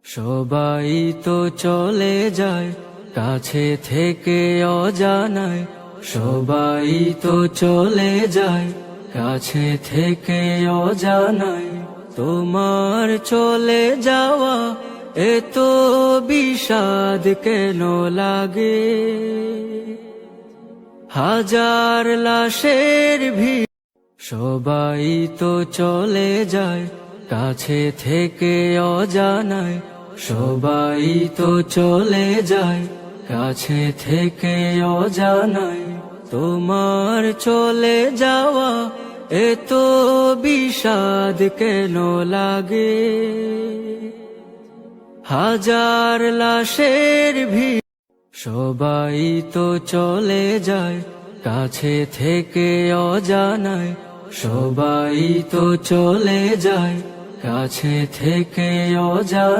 সবাই তো চলে যায় কাছে থেকে অজানায়, সবাই তো চলে যায় কাছে থেকে অজানায়। তোমার চলে যাওয়া এত বিষাদ কেন লাগে? হাজার লাশের ভিড়, সবাই তো চলে যায় কাছে থেকে অজানায়, সবাই তো চলে যায় কাছে থেকে অজানায়। তোমার চলে যাওয়া এত বিষাদ কেন লাগে? হাজার লাশের ভিড়, সবাই তো চলে যায় কাছে থেকে অজানায়, সবাই তো চলে যায় কাছে থেকে অজানায়।